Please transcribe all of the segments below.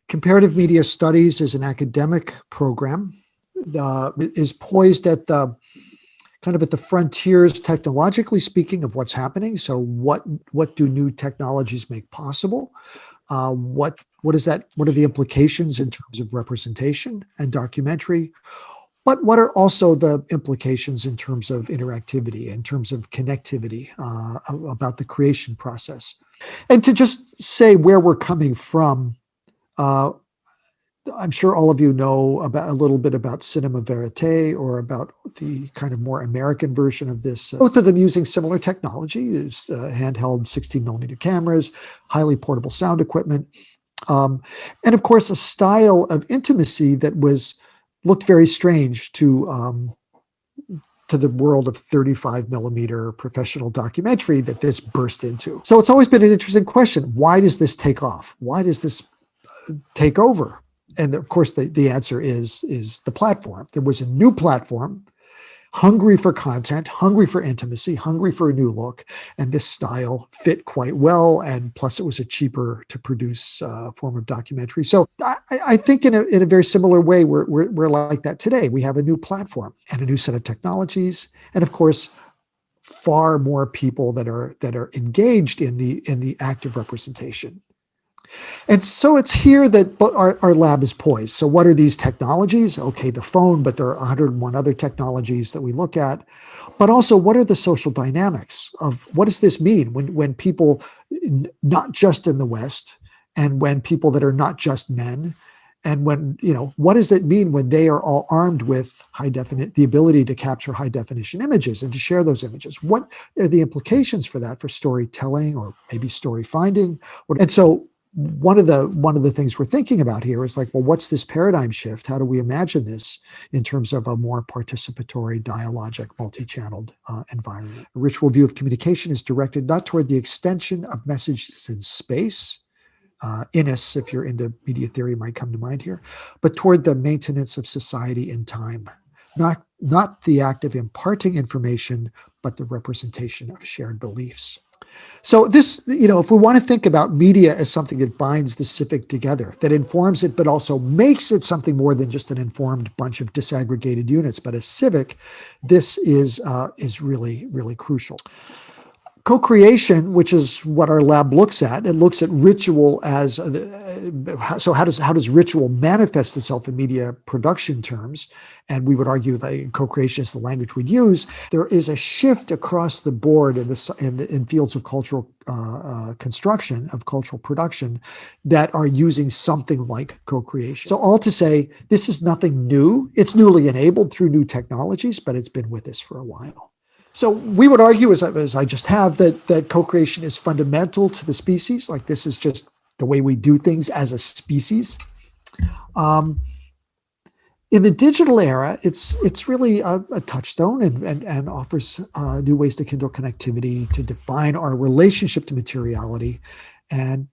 Comparative media studies is an academic program, is poised at the kind of at the frontiers, technologically speaking, of what's happening. So what do new technologies make possible? What is that? What are the implications in terms of representation and documentary? But what are also the implications in terms of interactivity, in terms of connectivity, about the creation process? And to just say where we're coming from, I'm sure all of you know about a little bit about cinema verite, or about the kind of more American version of this. Both of them using similar technology. There's handheld 16 millimeter cameras, highly portable sound equipment, and of course a style of intimacy that looked very strange to the world of 35 millimeter professional documentary that this burst into. So it's always been an interesting question. Why does this take off? Why does this take over? And of course, the answer is the platform. There was a new platform, hungry for content, hungry for intimacy, hungry for a new look, and this style fit quite well. And plus, it was a cheaper to produce form of documentary. So I think in a very similar way, we're like that today. We have a new platform and a new set of technologies, and of course, far more people that are engaged in the act of representation. And so it's here that our lab is poised. So what are these technologies? Okay, the phone, but there are 101 other technologies that we look at. But also, what are the social dynamics of what does this mean when people, not just in the West, and when people that are not just men, and when, what does it mean when they are all armed with the ability to capture high definition images and to share those images? What are the implications for that for storytelling or maybe story finding? And so one of the things we're thinking about here is like, well, what's this paradigm shift? How do we imagine this in terms of a more participatory, dialogic, multi-channeled environment? A ritual view of communication is directed not toward the extension of messages in space, Innes, if you're into media theory, might come to mind here, but toward the maintenance of society in time. Not the act of imparting information, but the representation of shared beliefs. So this, if we want to think about media as something that binds the civic together, that informs it, but also makes it something more than just an informed bunch of disaggregated units, but a civic, this is really, really crucial. Co-creation, which is what our lab looks at, it looks at ritual as, so how does ritual manifest itself in media production terms? And we would argue that co-creation is the language we'd use. There is a shift across the board in fields of cultural construction, of cultural production, that are using something like co-creation. So all to say, this is nothing new. It's newly enabled through new technologies, but it's been with us for a while. So we would argue, as I just have, that co-creation is fundamental to the species. Like, this is just the way we do things as a species. In the digital era, it's really a touchstone and offers new ways to kindle connectivity, to define our relationship to materiality. And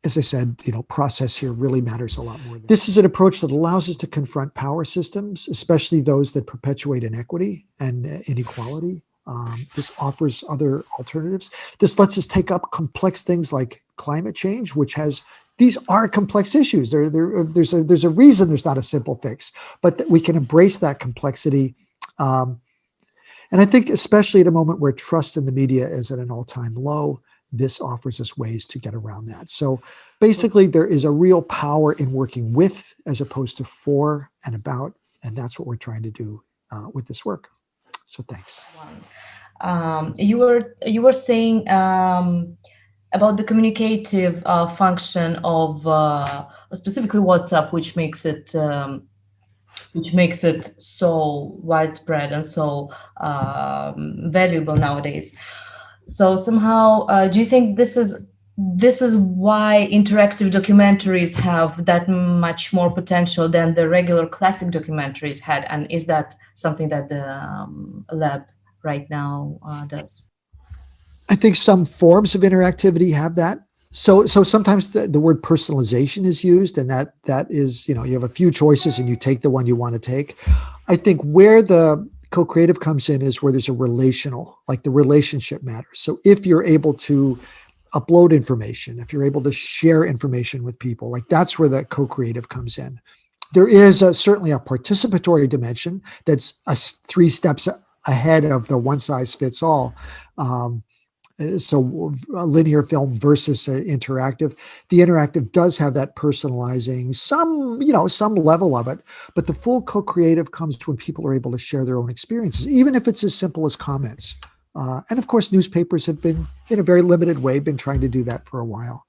as I said, process here really matters a lot more. This is an approach that allows us to confront power systems, especially those that perpetuate inequity and inequality. This offers other alternatives. This lets us take up complex things like climate change, these are complex issues. There's a reason there's not a simple fix, but that we can embrace that complexity. And I think especially at a moment where trust in the media is at an all-time low, this offers us ways to get around that. So basically, there is a real power in working with as opposed to for and about, and that's what we're trying to do with this work. So thanks. You were saying about the communicative function of specifically WhatsApp, which makes it so widespread and so valuable nowadays. So somehow, do you think this is why interactive documentaries have that much more potential than the regular classic documentaries had? And is that something that the lab right now does? I think some forms of interactivity have that. So sometimes the word personalization is used, and that is, you have a few choices and you take the one you want to take. I think where the co-creative comes in is where there's a relational, like the relationship matters. So if you're able to upload information, if you're able to share information with people, like that's where that co-creative comes in. There is certainly a participatory dimension that's 3 steps ahead of the one size fits all. So a linear film versus interactive. The interactive does have that personalizing, some level of it, but the full co-creative comes when people are able to share their own experiences, even if it's as simple as comments. And of course, newspapers have been, in a very limited way, been trying to do that for a while.